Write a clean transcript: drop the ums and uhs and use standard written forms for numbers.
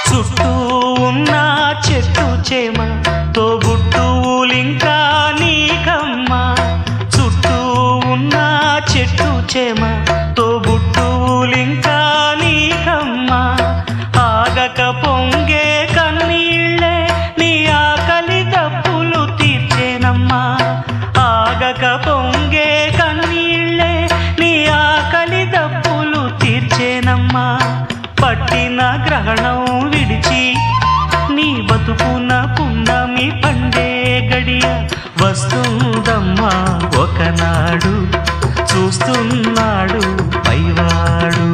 చుట్టూ ఉన్న చెట్టు చేమ తోబుట్టువులింకా నీకమ్మా. చుట్టూ ఉన్న చెట్టు చేమ తోబుట్టువులింకా నీకమ్మా. ఆగక పొంగే కన్నీళ్ళే నీ ఆకలి దప్పులు తీర్చేనమ్మా. ఆగక పొంగే కన్నీళ్ళే నీ ఆకలి దప్పులు తీర్చేనమ్మా. పట్టిన గ్రహణం విడిచి నీ బతుకున పున్నమి పండే గడియ వస్తుందమ్మా ఒకనాడు, చూస్తున్నాడు పైవాడు.